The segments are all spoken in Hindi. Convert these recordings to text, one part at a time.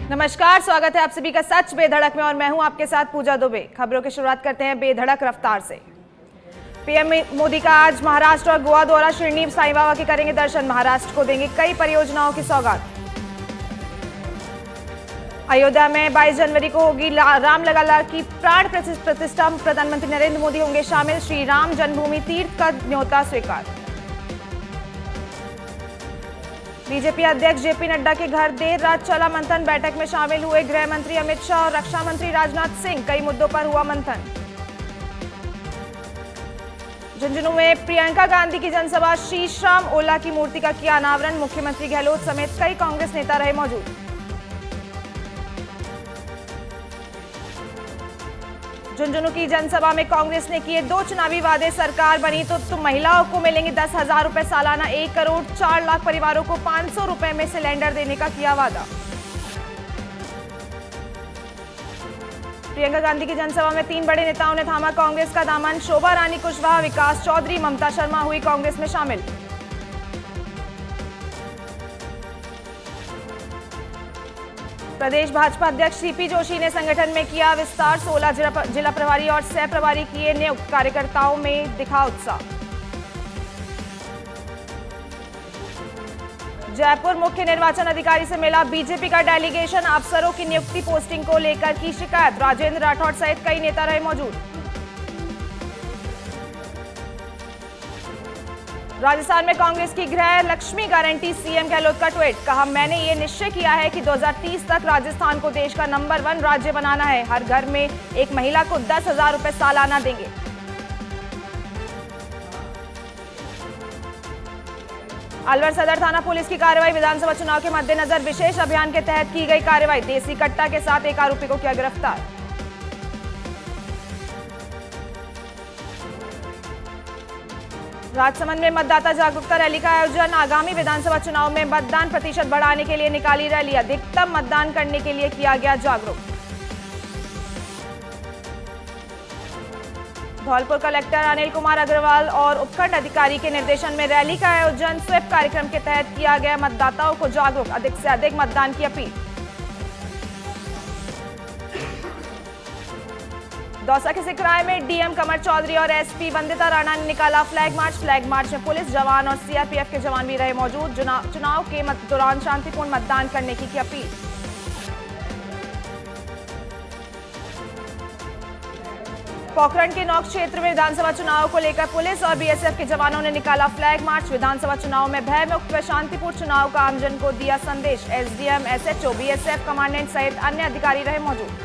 नमस्कार, स्वागत है आप सभी का सच बेधड़क में और मैं हूं आपके साथ पूजा दुबे। खबरों की शुरुआत करते हैं बेधड़क रफ्तार से। पीएम मोदी का आज महाराष्ट्र और गोवा दौरा। शिरडी साईं बाबा के करेंगे दर्शन। महाराष्ट्र को देंगे कई परियोजनाओं की सौगात। अयोध्या में 22 जनवरी को होगी रामलला की प्राण प्रतिष्ठा। प्रधानमंत्री नरेंद्र मोदी होंगे शामिल। श्री राम जन्मभूमि तीर्थ का न्योता स्वीकार। बीजेपी अध्यक्ष जेपी नड्डा के घर देर रात चला मंथन। बैठक में शामिल हुए गृह मंत्री अमित शाह और रक्षा मंत्री राजनाथ सिंह। कई मुद्दों पर हुआ मंथन। झुंझुनू में प्रियंका गांधी की जनसभा। शीशराम ओला की मूर्ति का किया अनावरण। मुख्यमंत्री गहलोत समेत कई कांग्रेस नेता रहे मौजूद। झुंझुनू की जनसभा में कांग्रेस ने किए 2 चुनावी वादे। सरकार बनी तो महिलाओं को मिलेंगे 10,000 रुपए सालाना। 1 करोड़ 4 लाख परिवारों को 500 रुपए में सिलेंडर देने का किया वादा। प्रियंका गांधी की जनसभा में 3 बड़े नेताओं ने थामा कांग्रेस का दामन। शोभा रानी कुशवाहा, विकास चौधरी, ममता शर्मा हुई कांग्रेस में शामिल। प्रदेश भाजपा अध्यक्ष सीपी जोशी ने संगठन में किया विस्तार। 16 जिला प्रभारी और सह प्रभारी किए नियुक्त। कार्यकर्ताओं में दिखा उत्साह। जयपुर मुख्य निर्वाचन अधिकारी से मिला बीजेपी का डेलीगेशन। अफसरों की नियुक्ति पोस्टिंग को लेकर की शिकायत। राजेंद्र राठौड़ सहित कई नेता रहे मौजूद। राजस्थान में कांग्रेस की गृह लक्ष्मी गारंटी। सीएम गहलोत का ट्वीट। कहा, मैंने ये निश्चय किया है कि 2030 तक राजस्थान को देश का नंबर 1 राज्य बनाना है। हर घर में एक महिला को 10,000 रुपए सालाना देंगे। अलवर सदर थाना पुलिस की कार्रवाई। विधानसभा चुनाव के मद्देनजर विशेष अभियान के तहत की गई कार्रवाई। देसी कट्टा के साथ एक आरोपी को किया गिरफ्तार। राजसमंद में मतदाता जागरूकता रैली का आयोजन। आगामी विधानसभा चुनाव में मतदान प्रतिशत बढ़ाने के लिए निकाली रैली। अधिकतम मतदान करने के लिए किया गया जागरूक। धौलपुर कलेक्टर अनिल कुमार अग्रवाल और उपखंड अधिकारी के निर्देशन में रैली का आयोजन। स्वीप कार्यक्रम के तहत किया गया मतदाताओं को जागरूक। अधिक से अधिक मतदान की अपील। दौसा के सिकराय में डीएम कमर चौधरी और एसपी वंदिता राणा ने निकाला फ्लैग मार्च। फ्लैग मार्च में पुलिस जवान और सीआरपीएफ के जवान भी रहे मौजूद। चुनाव के दौरान शांतिपूर्ण मतदान करने की अपील। पोखरण के नौक क्षेत्र में विधानसभा चुनाव को लेकर पुलिस और बीएसएफ के जवानों ने निकाला फ्लैग मार्च। विधानसभा चुनाव में भयमुक्त व शांतिपूर्ण चुनाव का आमजन को दिया संदेश। एसडीएम, एसएचओ, बीएसएफ कमांडेंट सहित अन्य अधिकारी रहे मौजूद।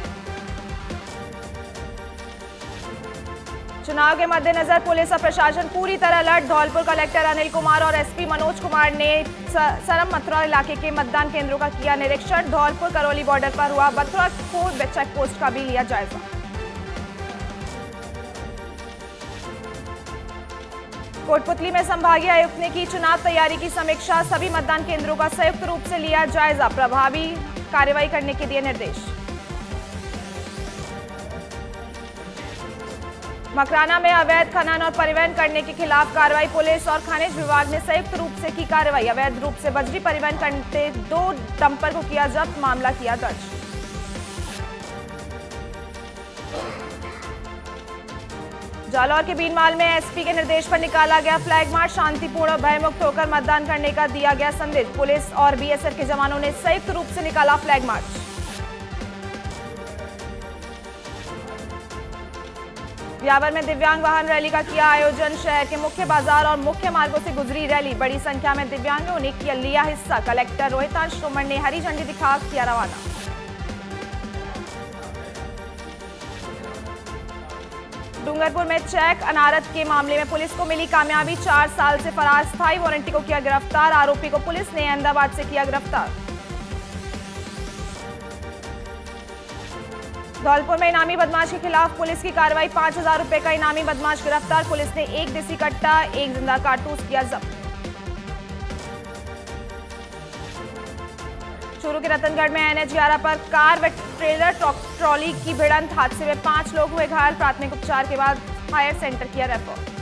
चुनाव के मद्देनजर पुलिस और प्रशासन पूरी तरह अलर्ट। धौलपुर कलेक्टर अनिल कुमार और एसपी मनोज कुमार ने सरम मथुरा इलाके के मतदान केंद्रों का किया निरीक्षण। धौलपुर करौली बॉर्डर पर हुआ मथुरा चेक पोस्ट का भी लिया जायजा। कोटपुतली में संभागीय आयुक्त ने की चुनाव तैयारी की समीक्षा। सभी मतदान केंद्रों का संयुक्त रूप से लिया जायजा। प्रभावी कार्रवाई करने के दिए निर्देश। मकराना में अवैध खनन और परिवहन करने के खिलाफ कार्रवाई। पुलिस और खनिज विभाग ने संयुक्त रूप से की कार्रवाई। अवैध रूप से बजरी परिवहन करते 2 डंपर को किया जब्त। मामला किया दर्ज। जालौर के बीनमाल में एसपी के निर्देश पर निकाला गया फ्लैग मार्च। शांतिपूर्ण और भयमुक्त होकर मतदान करने का दिया गया संदेश। पुलिस और बीएसएफ के जवानों ने संयुक्त रूप से निकाला फ्लैग मार्च। ब्यावर में दिव्यांग वाहन रैली का किया आयोजन। शहर के मुख्य बाजार और मुख्य मार्गों से गुजरी रैली। बड़ी संख्या में दिव्यांगों ने लिया हिस्सा। कलेक्टर रोहितांश तोमर ने हरी झंडी दिखा किया रवाना। डूंगरपुर में चेक अनारत के मामले में पुलिस को मिली कामयाबी। 4 साल से फरार स्थायी वारंटी को किया गिरफ्तार। आरोपी को पुलिस ने अहमदाबाद से किया गिरफ्तार। धौलपुर में इनामी बदमाश के खिलाफ पुलिस की कार्रवाई। 5,000 रुपए का इनामी बदमाश गिरफ्तार। पुलिस ने 1 देसी कट्टा, 1 जिंदा कारतूस किया जब्त। चूरू के रतनगढ़ में NH11 पर कार व ट्रेलर ट्रॉली की भिड़ंत। हादसे में 5 लोग हुए घायल। प्राथमिक उपचार के बाद फायर सेंटर किया रेफर।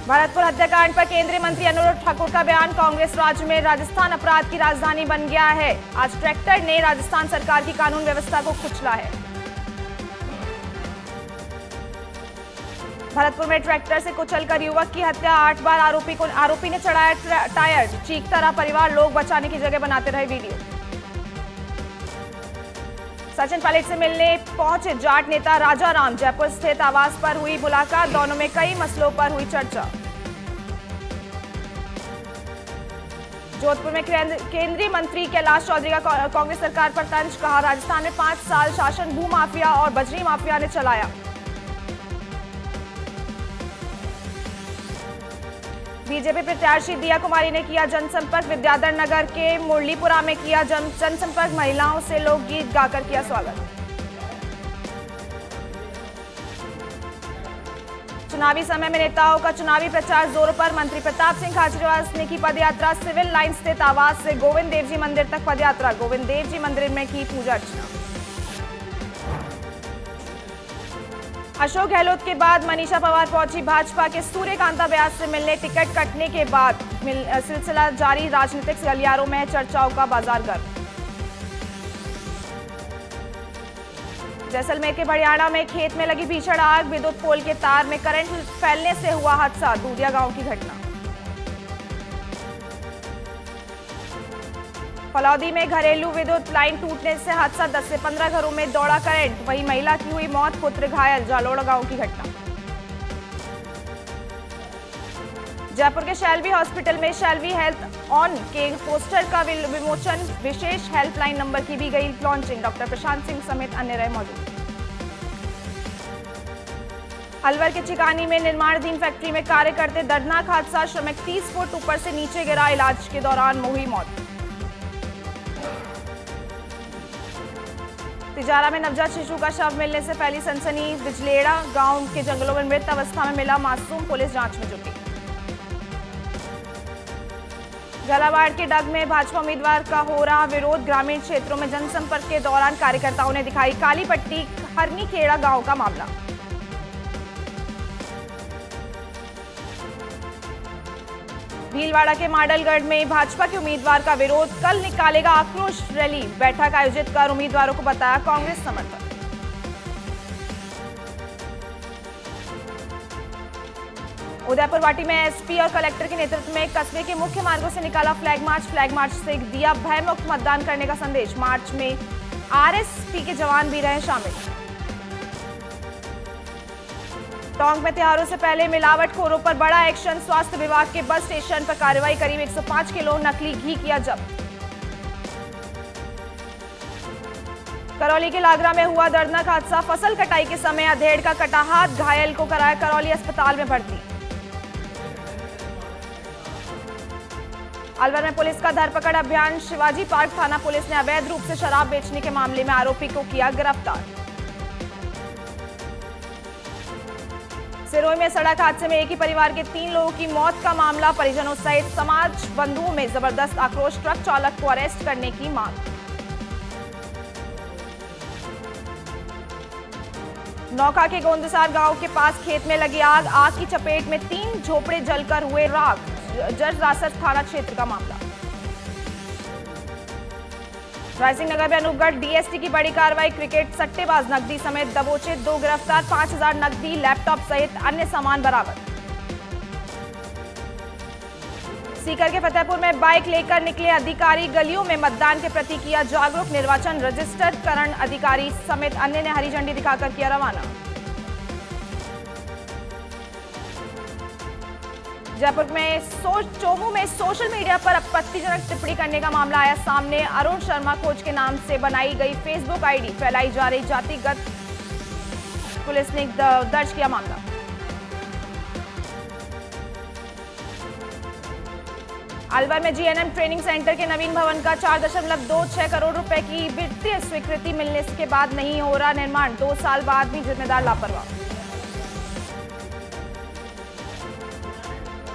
भरतपुर हत्याकांड पर केंद्रीय मंत्री अनुराग ठाकुर का बयान। कांग्रेस राज्य में राजस्थान अपराध की राजधानी बन गया है। आज ट्रैक्टर ने राजस्थान सरकार की कानून व्यवस्था को कुचला है। भरतपुर में ट्रैक्टर से कुचलकर युवक की हत्या। 8 बार आरोपी ने चढ़ाया टायर। चीखता रहा परिवार, लोग बचाने की जगह बनाते रहे वीडियो। सचिन पायलट से मिलने पहुंचे जाट नेता राजा राम। जयपुर स्थित आवास पर हुई मुलाकात। दोनों में कई मसलों पर हुई चर्चा। जोधपुर में केंद्रीय मंत्री कैलाश चौधरी का कांग्रेस सरकार पर तंज। कहा, राजस्थान में 5 साल शासन भू माफिया और बजरी माफिया ने चलाया। बीजेपी प्रत्याशी दिया कुमारी ने किया जनसंपर्क। विद्याधर नगर के मुरलीपुरा में किया जनसंपर्क। महिलाओं से लोकगीत गाकर किया स्वागत। चुनावी समय में नेताओं का चुनावी प्रचार जोरों पर। मंत्री प्रताप सिंह खाचरियावास ने की पदयात्रा। सिविल लाइन स्थित आवास से गोविंद देव जी मंदिर तक पदयात्रा। गोविंद देव जी मंदिर में की पूजा अर्चना। अशोक गहलोत के बाद मनीषा पवार पहुंची भाजपा के सूर्यकांता व्यास से मिलने। टिकट कटने के बाद सिलसिला जारी। राजनीतिक गलियारों में चर्चाओं का बाजार गर्म। जैसलमेर के बड़ियाना में खेत में लगी भीषण आग। विद्युत पोल के तार में करंट फैलने से हुआ हादसा। दूधिया गांव की घटना। फलौदी में घरेलू विद्युत लाइन टूटने से हादसा। 10 से 15 घरों में दौड़ा करंट। वहीं महिला की हुई मौत, पुत्र घायल। जालोड़ा गांव की घटना। जयपुर के शैलवी हॉस्पिटल में शैलवी हेल्थ ऑन के पोस्टर का विमोचन। विशेष हेल्पलाइन नंबर की भी गई लॉन्चिंग। डॉक्टर प्रशांत सिंह समेत अन्य रहे मौजूद। अलवर के चिकानी में निर्माणाधीन फैक्ट्री में कार्य करते दर्दनाक हादसा। श्रमिक 30 फुट ऊपर से नीचे गिरा। इलाज के दौरान हुई मौत। तिजारा में नवजात शिशु का शव मिलने से फैली सनसनी। बिजलेड़ा गांव के जंगलों में मृत अवस्था में मिला मासूम। पुलिस जांच में जुटी। झालावाड़ के डग में भाजपा उम्मीदवार का हो रहा विरोध। ग्रामीण क्षेत्रों में जनसंपर्क के दौरान कार्यकर्ताओं ने दिखाई काली पट्टी। हरनी खेड़ा गांव का मामला। भीलवाड़ा के माडलगढ़ में भाजपा के उम्मीदवार का विरोध। कल निकालेगा आक्रोश रैली। बैठक आयोजित कर उम्मीदवारों को बताया कांग्रेस समर्थक। उदयपुर वाटी में एसपी और कलेक्टर के नेतृत्व में कस्बे के मुख्य मार्गों से निकाला फ्लैग मार्च। फ्लैग मार्च से दिया भयमुक्त मतदान करने का संदेश। मार्च में आरएसपी के जवान भी रहे शामिल। टोंक में त्योहारों से पहले मिलावटखोरों पर बड़ा एक्शन। स्वास्थ्य विभाग के बस स्टेशन पर कार्रवाई। करीब 105 किलो नकली घी किया जब्त। करौली के लागरा में हुआ दर्दनाक हादसा। फसल कटाई के समय अधेड़ का कटा हाथ। घायल को कराया करौली अस्पताल में भर्ती। अलवर में पुलिस का धरपकड़ अभियान। शिवाजी पार्क थाना पुलिस ने अवैध रूप से शराब बेचने के मामले में आरोपी को किया गिरफ्तार। सिरोही में सड़क हादसे में एक ही परिवार के 3 लोगों की मौत का मामला। परिजनों सहित समाज बंधुओं में जबरदस्त आक्रोश। ट्रक चालक को अरेस्ट करने की मांग। नौका के गोंदसार गांव के पास खेत में लगी आग। आग की चपेट में 3 झोपड़े जलकर हुए राख। जररासर थाना क्षेत्र का मामला। रायसिंह नगर में अनूपगढ़ डीएसटी की बड़ी कार्रवाई। क्रिकेट सट्टेबाज नकदी समेत दबोचे 2 गिरफ्तार। 5000 नकदी, लैपटॉप सहित अन्य सामान बरामद। सीकर के फतेहपुर में बाइक लेकर निकले अधिकारी। गलियों में मतदान के प्रति किया जागरूक। निर्वाचन रजिस्टर करण अधिकारी समेत अन्य ने हरी झंडी दिखाकर किया रवाना। जयपुर में चोमू में सोशल मीडिया पर आपत्तिजनक टिप्पणी करने का मामला आया सामने। अरुण शर्मा कोच के नाम से बनाई गई फेसबुक आईडी फैलाई जा रही जातिगत। पुलिस ने दर्ज किया मामला। अलवर में जीएनएम ट्रेनिंग सेंटर के नवीन भवन का 4.26 करोड़ रुपए की वित्तीय स्वीकृति मिलने के बाद नहीं हो रहा निर्माण। 2 साल बाद भी जिम्मेदार लापरवाह।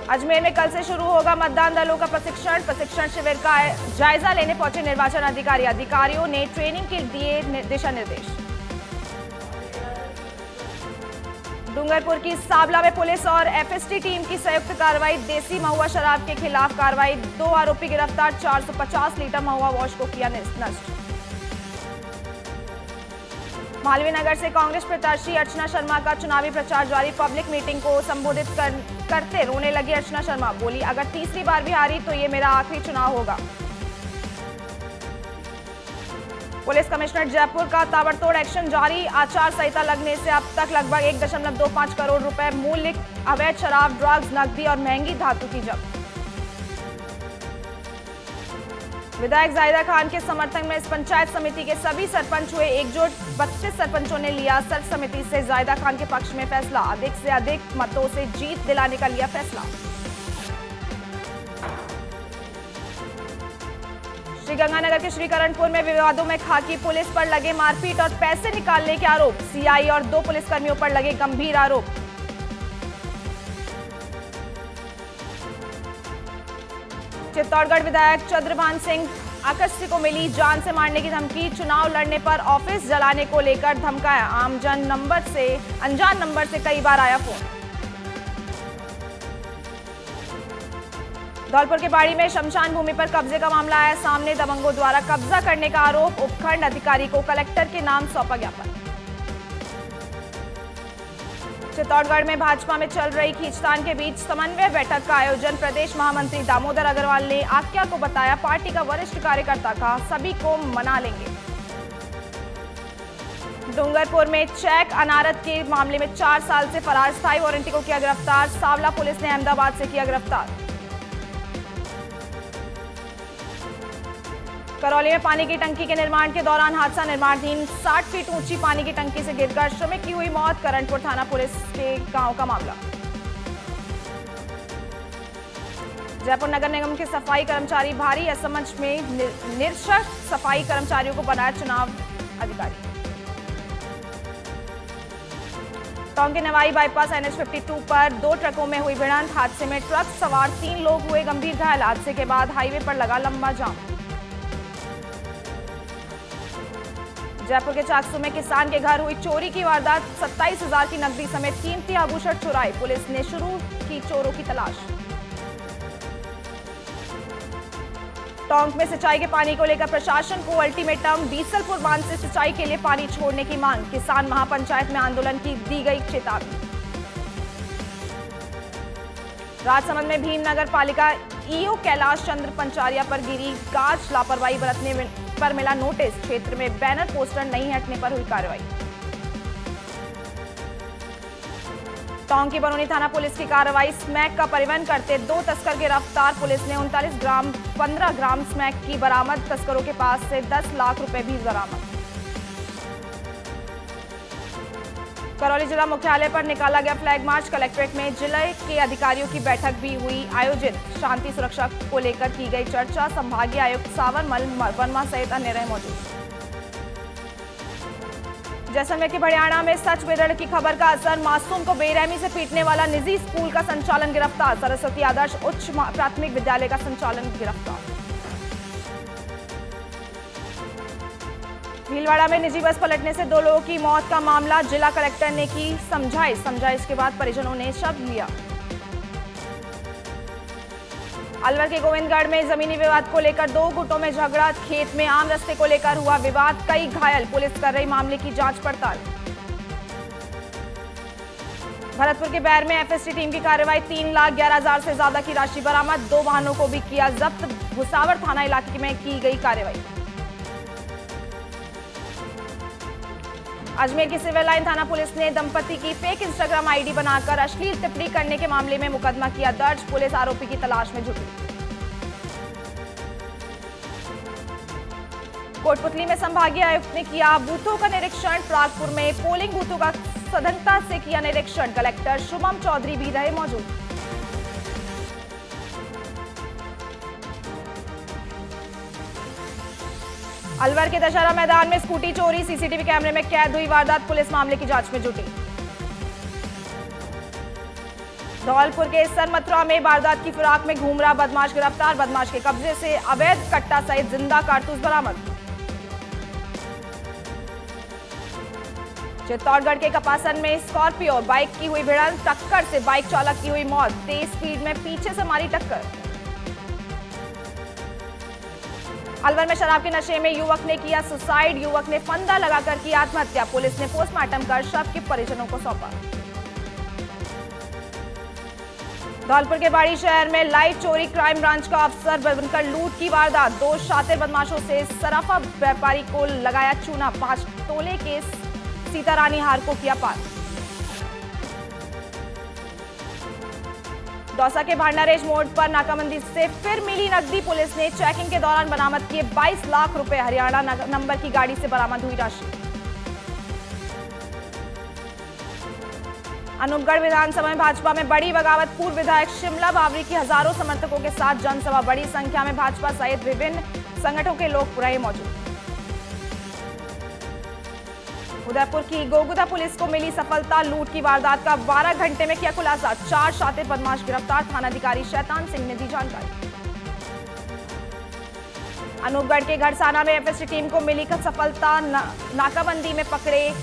अजमेर में कल से शुरू होगा मतदान दलों का प्रशिक्षण शिविर का जायजा लेने पहुंचे निर्वाचन अधिकारी। अधिकारियों ने ट्रेनिंग के दिए दिशा निर्देश। डूंगरपुर की सावला में पुलिस और एफएसटी टीम की संयुक्त कार्रवाई। देसी महुआ शराब के खिलाफ कार्रवाई। 2 आरोपी गिरफ्तार। 450 लीटर महुआ वॉश को किया नष्ट। मालवीय नगर से कांग्रेस प्रत्याशी अर्चना शर्मा का चुनावी प्रचार जारी। पब्लिक मीटिंग को संबोधित करते रोने लगी अर्चना शर्मा। बोली, अगर तीसरी बार भी हारी तो ये मेरा आखिरी चुनाव होगा। पुलिस कमिश्नर जयपुर का ताबड़तोड़ एक्शन जारी। आचार संहिता लगने से अब तक लगभग 1.25 करोड़ रुपए मूल्य अवैध शराब, ड्रग्स, नकदी और महंगी धातु की जब्त। विधायक जाहिदा खान के समर्थन में इस पंचायत समिति के सभी सरपंच हुए एकजुट। 32 सरपंचों ने लिया सर्व समिति से जाहिदा खान के पक्ष में फैसला। अधिक से अधिक मतों से जीत दिलाने का लिया फैसला। श्रीगंगानगर के श्रीकरणपुर में विवादों में खाकी पुलिस पर लगे मारपीट और पैसे निकालने के आरोप। सीआई और 2 पुलिसकर्मियों पर लगे गंभीर आरोप। चित्तौड़गढ़ विधायक चंद्रभान सिंह आकस्सी को मिली जान से मारने की धमकी। चुनाव लड़ने पर ऑफिस जलाने को लेकर धमकाया। अनजान नंबर से कई बार आया फोन। धौलपुर के बाड़ी में शमशान भूमि पर कब्जे का मामला आया सामने। दबंगों द्वारा कब्जा करने का आरोप। उपखंड अधिकारी को कलेक्टर के नाम सौंपा ज्ञापन। चित्तौड़गढ़ में भाजपा में चल रही खींचतान के बीच समन्वय बैठक का आयोजन। प्रदेश महामंत्री दामोदर अग्रवाल ने आक्या को बताया पार्टी का वरिष्ठ कार्यकर्ता। कहा, सभी को मना लेंगे। डूंगरपुर में चेक अनारत के मामले में 4 साल से फरार स्थायी वारंटी को किया गिरफ्तार। सावला पुलिस ने अहमदाबाद से किया गिरफ्तार। करौली में पानी की टंकी के निर्माण के दौरान हादसा। निर्माणाधीन 60 फीट ऊंची पानी की टंकी से गिरकर श्रमिक की हुई मौत। करंटपुर थाना पुलिस के गांव का मामला। जयपुर नगर निगम के सफाई कर्मचारी भारी असमंजस में निरशर्त सफाई कर्मचारियों को बनाया चुनाव अधिकारी। टोंक के नवाई बाईपास NH 52 पर 2 ट्रकों में हुई भिड़ंत। हादसे में ट्रक सवार 3 लोग हुए गंभीर घायल। हादसे के बाद हाईवे पर लगा लंबा जाम। जयपुर के चाकसू में किसान के घर हुई चोरी की वारदात। 27,000 की नकदी समेत कीमती आभूषण चुराए। पुलिस ने शुरू की चोरों की तलाश। टोंक में सिंचाई के पानी को लेकर प्रशासन को अल्टीमेटम। बीसलपुर बांध से सिंचाई के लिए पानी छोड़ने की मांग। किसान महापंचायत में आंदोलन की दी गई चेतावनी। राजसमंद में भीम नगर पालिका ईओ कैलाश चंद्र पंचारिया पर गिरी गाज। लापरवाही बरतने पर मिला नोटिस। क्षेत्र में बैनर पोस्टर नहीं हटने पर हुई कार्रवाई। टोंक की बरौनी थाना पुलिस की कार्रवाई। स्मैक का परिवहन करते 2 तस्कर गिरफ्तार। पुलिस ने 39 ग्राम 15 ग्राम स्मैक की बरामद। तस्करों के पास से 10 लाख रुपए भी बरामद। करौली जिला मुख्यालय पर निकाला गया फ्लैग मार्च। कलेक्ट्रेट में जिले के अधिकारियों की बैठक भी हुई आयोजित। शांति सुरक्षा को लेकर की गई चर्चा। संभागीय आयुक्त सावरमल वर्मा सहित अन्य रहे मौजूद। जैसलमेर के भड़ियाणा में सच बिगड़ की खबर का असर। मासूम को बेरहमी से पीटने वाला निजी स्कूल का संचालन गिरफ्तार। सरस्वती आदर्श उच्च प्राथमिक विद्यालय का संचालन गिरफ्तार। भीलवाड़ा में निजी बस पलटने से 2 लोगों की मौत का मामला। जिला कलेक्टर ने की समझाइश के बाद परिजनों ने शव लिया। अलवर के गोविंदगढ़ में जमीनी विवाद को लेकर 2 गुटों में झगड़ा। खेत में आम रस्ते को लेकर हुआ विवाद। कई घायल। पुलिस कर रही मामले की जांच पड़ताल। भरतपुर के बैर में एफएसटी टीम की कार्रवाई। 3,11,000 से ज्यादा की राशि बरामद। 2 वाहनों को भी किया जब्त। भुसावर थाना इलाके में की गई कार्रवाई। अजमेर की सिविल लाइन थाना पुलिस ने दंपति की फेक इंस्टाग्राम आईडी बनाकर अश्लील टिप्पणी करने के मामले में मुकदमा किया दर्ज। पुलिस आरोपी की तलाश में जुटी। कोटपुतली में संभागीय आयुक्त ने किया बूथों का निरीक्षण। प्रागपुर में पोलिंग बूथों का सघनता से किया निरीक्षण। कलेक्टर शुभम चौधरी भी रहे मौजूद। अलवर के दशहरा मैदान में स्कूटी चोरी। सीसीटीवी कैमरे में कैद हुई वारदात। पुलिस मामले की जांच में जुटी। धौलपुर के सरमथुरा में वारदात की फिराक में घूम रहा बदमाश गिरफ्तार। बदमाश के कब्जे से अवैध कट्टा सहित जिंदा कारतूस बरामद। चित्तौड़गढ़ के कपासन में स्कॉर्पियो बाइक की हुई भिड़ंत, टक्कर से बाइक चालक की हुई मौत, तेज स्पीड में पीछे से मारी टक्कर। अलवर में शराब के नशे में युवक ने किया सुसाइड, युवक ने फंदा लगाकर की आत्महत्या, पुलिस ने पोस्टमार्टम कर शव के परिजनों को सौंपा। धौलपुर के बाड़ी शहर में लाइव चोरी, क्राइम ब्रांच का अफसर बनकर लूट की वारदात, 2 शातिर बदमाशों से सराफा व्यापारी को लगाया चूना, 5 तोले के सीतारानी हार को किया पार। दौसा के भांडारेज मोड़ पर नाकाबंदी से फिर मिली नकदी, पुलिस ने चेकिंग के दौरान बरामद किए 22 लाख रुपए, हरियाणा नंबर की गाड़ी से बरामद हुई राशि। अनूपगढ़ विधानसभा में भाजपा में बड़ी बगावत, पूर्व विधायक शिमला बाबरी की हजारों समर्थकों के साथ जनसभा, बड़ी संख्या में भाजपा सहित विभिन्न संगठनों के लोग रहे मौजूद। उदयपुर की गोगुदा पुलिस को मिली सफलता, लूट की वारदात का 12 घंटे में किया खुलासा, 4 शातिर बदमाश गिरफ्तार, थानाधिकारी शैतान सिंह ने दी जानकारी। अनूपगढ़ के घड़साना में एफएसटी टीम को मिली सफलता, नाकाबंदी में पकड़े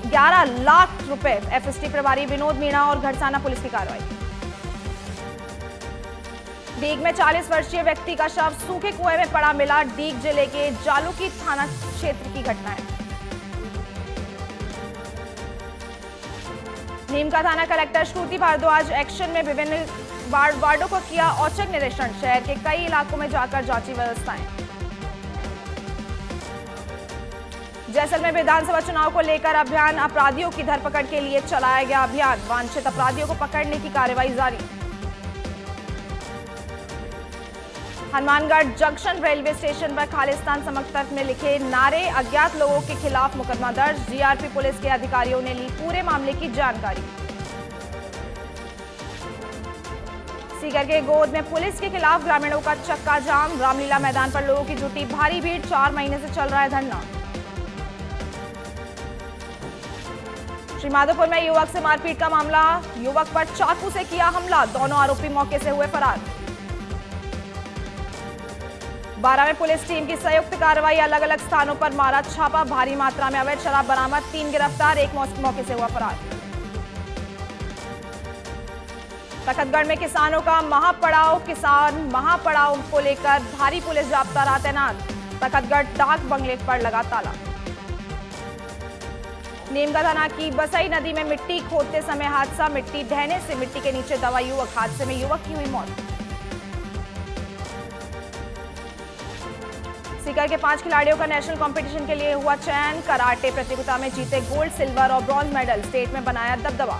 11 लाख रुपए, एफएसटी प्रभारी विनोद मीणा और घड़साना पुलिस की कार्रवाई। डीग में 40 वर्षीय व्यक्ति का शव सूखे कुएं में पड़ा मिला, डीग जिले के जालूकी थाना क्षेत्र की घटना है। नीम का थाना कलेक्टर श्रुति भारद्वाज एक्शन में विभिन्न वार्डों को किया औचक निरीक्षण, शहर के कई इलाकों में जाकर जांची व्यवस्थाएं। जैसलमेर विधानसभा चुनाव को लेकर अभियान, अपराधियों की धरपकड़ के लिए चलाया गया अभियान, वांछित अपराधियों को पकड़ने की कार्रवाई जारी। हनुमानगढ़ जंक्शन रेलवे स्टेशन पर खालिस्तान समर्थक ने लिखे नारे, अज्ञात लोगों के खिलाफ मुकदमा दर्ज, जीआरपी पुलिस के अधिकारियों ने ली पूरे मामले की जानकारी। सीकर के गोद में पुलिस के खिलाफ ग्रामीणों का चक्का जाम, रामलीला मैदान पर लोगों की जुटी भारी भीड़, 4 महीने से चल रहा है धरना। श्रीमाधोपुर में युवक से मारपीट का मामला, युवक पर चाकू से किया हमला, दोनों आरोपी मौके से हुए फरार। 12 में पुलिस टीम की संयुक्त कार्रवाई, अलग अलग स्थानों पर मारा छापा, भारी मात्रा में अवैध शराब बरामद, 3 गिरफ्तार, 1 मौके से हुआ फरार। तखतगढ़ में किसानों का महापड़ाव, किसान महापड़ाव को लेकर भारी पुलिस जाब्ता रहा तैनात, तखतगढ़ डाक बंगले पर लगा ताला। नीमका थाना की बसई नदी में मिट्टी खोदते समय हादसा, मिट्टी ढहने से मिट्टी के नीचे दबा युवक, हादसे में युवक की हुई मौत। सीकर के 5 खिलाड़ियों का नेशनल कंपटीशन के लिए हुआ चयन, कराटे प्रतियोगिता में जीते गोल्ड, सिल्वर और ब्रॉन्ज मेडल, स्टेट में बनाया दबदबा।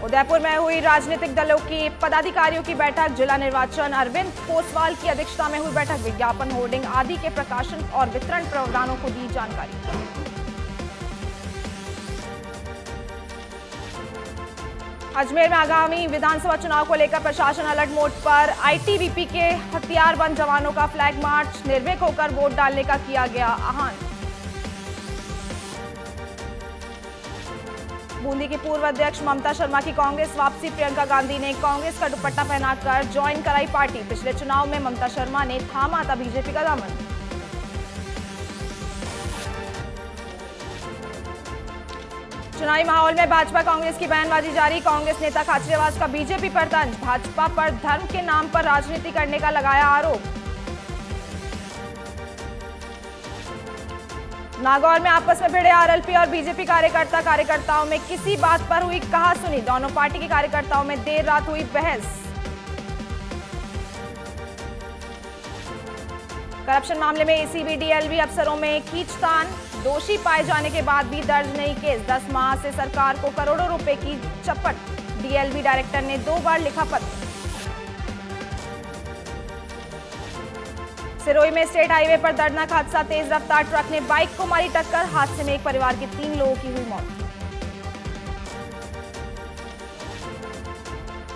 उदयपुर में हुई राजनीतिक दलों की पदाधिकारियों की बैठक, जिला निर्वाचन अरविंद पोसवाल की अध्यक्षता में हुई बैठक, विज्ञापन, होर्डिंग आदि के प्रकाशन और वितरण प्रावधानों को दी जानकारी। अजमेर में आगामी विधानसभा चुनाव को लेकर प्रशासन अलर्ट मोड पर, आईटीबीपी के हथियारबंद जवानों का फ्लैग मार्च, निर्भीक होकर वोट डालने का किया गया आह्वान। बूंदी की पूर्व अध्यक्ष ममता शर्मा की कांग्रेस वापसी, प्रियंका गांधी ने कांग्रेस का दुपट्टा पहनाकर ज्वाइन कराई पार्टी, पिछले चुनाव में ममता शर्मा ने थामा था बीजेपी का दामन। चुनावी माहौल में भाजपा कांग्रेस की बयानबाजी जारी, कांग्रेस नेता खाचरियावास का बीजेपी पर तंज, भाजपा पर धर्म के नाम पर राजनीति करने का लगाया आरोप। नागौर में आपस में भिड़े आरएलपी और बीजेपी कार्यकर्ताओं में किसी बात पर हुई कहासुनी, दोनों पार्टी के कार्यकर्ताओं में देर रात हुई बहस। करप्शन मामले में एसीबी डीएलवी अफसरों में खींचतान, दोषी पाए जाने के बाद भी दर्ज नहीं केस, 10 माह से सरकार को करोड़ों रुपए की चपट, डीएलवी डायरेक्टर ने 2 बार लिखा पत्र। सिरोही में स्टेट हाईवे पर दर्दनाक हादसा, तेज रफ्तार ट्रक ने बाइक को मारी टक्कर, हादसे में एक परिवार के 3 लोगों की हुई मौत।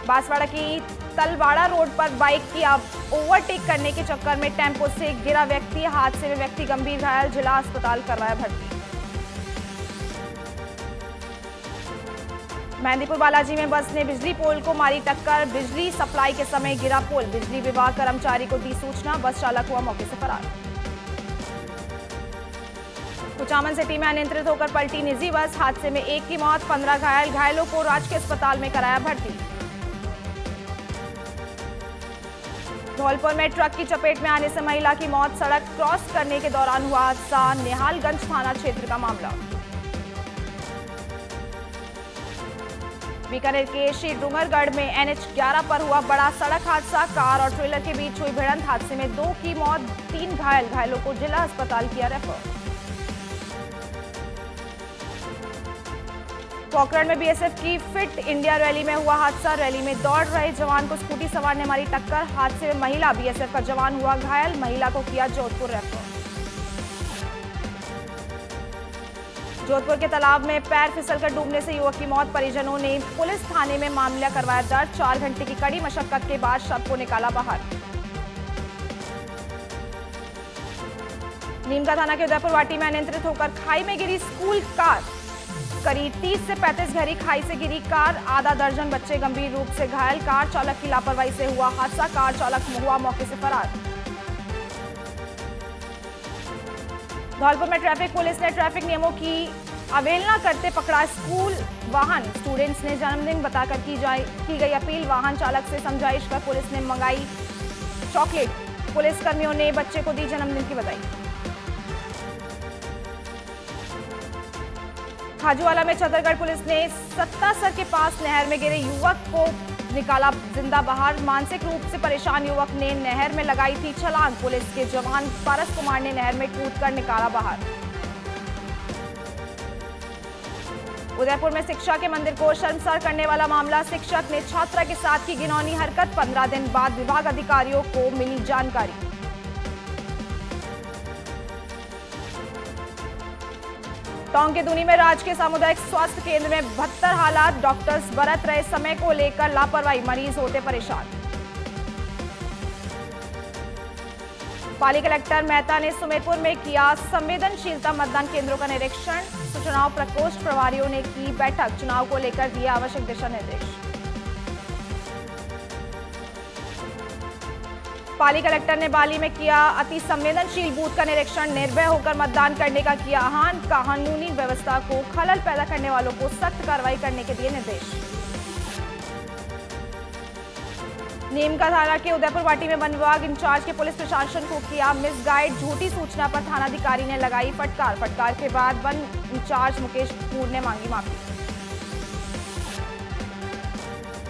बांसवाड़ा की तलवाड़ा रोड पर बाइक की ओवरटेक करने के चक्कर में टेम्पो से गिरा व्यक्ति, हादसे में व्यक्ति गंभीर घायल, जिला अस्पताल करवाया भर्ती। मेहंदीपुर बालाजी में बस ने बिजली पोल को मारी टक्कर, बिजली सप्लाई के समय गिरा पोल, बिजली विभाग कर्मचारी को दी सूचना, बस चालक हुआ मौके से फरार। कुचामन सिटी में अनियंत्रित होकर पलटी निजी बस, हादसे में 1 की मौत, 15 घायल, घायलों को राजकीय अस्पताल में कराया भर्ती। धौलपुर में ट्रक की चपेट में आने से महिला की मौत, सड़क क्रॉस करने के दौरान हुआ हादसा, निहालगंज थाना क्षेत्र का मामला। बीकानेर के श्री डूंगरगढ़ में NH 11 पर हुआ बड़ा सड़क हादसा, कार और ट्रेलर के बीच हुई भिड़ंत, हादसे में 2 की मौत, 3 घायल, घायलों को जिला अस्पताल किया रेफर। पोखरण में BSF की फिट इंडिया रैली में हुआ हादसा, रैली में दौड़ रहे जवान को स्कूटी सवार ने मारी टक्कर, हादसे में महिला BSF का जवान हुआ घायल, महिला को किया जोधपुर रेफर। जोधपुर के तालाब में पैर फिसलकर डूबने से युवक की मौत, परिजनों ने पुलिस थाने में मामला करवाया दर्ज, 4 घंटे की कड़ी मशक्कत के बाद शव को निकाला बाहर। नीमका थाना के उदयपुर वाटी में अनियंत्रित होकर खाई में गिरी स्कूल कार, करीब 30 से 35 गहरी खाई से गिरी कार, आधा दर्जन बच्चे गंभीर रूप से घायल, कार चालक की लापरवाही से हुआ हादसा, कार चालक हुआ मौके से फरार। धौलपुर में ट्रैफिक पुलिस ने ट्रैफिक नियमों की अवहेलना करते पकड़ा स्कूल वाहन, स्टूडेंट्स ने जन्मदिन बताकर की गई अपील, वाहन चालक से समझाइश कर पुलिस ने मंगाई चॉकलेट, पुलिस कर्मियों ने बच्चे को दी जन्मदिन की बधाई। खाजूवाला में छतरगढ़ पुलिस ने सत्तासर के पास नहर में गिरे युवक को निकाला जिंदा बाहर, मानसिक रूप से परेशान युवक ने नहर में लगाई थी छलांग, पुलिस के जवान पारस कुमार ने नहर में कूदकर निकाला बाहर। उदयपुर में शिक्षा के मंदिर को शर्मसार करने वाला मामला, शिक्षक ने छात्रा के साथ की घिनौनी हरकत, 15 दिन बाद विभाग अधिकारियों को मिली जानकारी। टोंक के दूनी में राजकीय सामुदायिक स्वास्थ्य केंद्र में 72 हालात, डॉक्टर्स बरत रहे समय को लेकर लापरवाही, मरीज होते परेशान। पाली कलेक्टर मेहता ने सुमेरपुर में किया संवेदनशीलता मतदान केंद्रों का निरीक्षण, चुनाव प्रकोष्ठ प्रभारियों ने की बैठक, चुनाव को लेकर दिए आवश्यक दिशा निर्देश। पाली कलेक्टर ने बाली में किया अति संवेदनशील बूथ का निरीक्षण, निर्भय होकर मतदान करने का किया आह्वान, कानूनी व्यवस्था को खलल पैदा करने वालों को सख्त कार्रवाई करने के दिए निर्देश। नीमका थाना के उदयपुर वाटी में वन विभाग इंचार्ज के पुलिस प्रशासन को किया मिसगाइड, झूठी सूचना पर थानाधिकारी ने लगाई फटकार, फटकार के बाद वन इंचार्ज मुकेश कपूर ने मांगी माफी।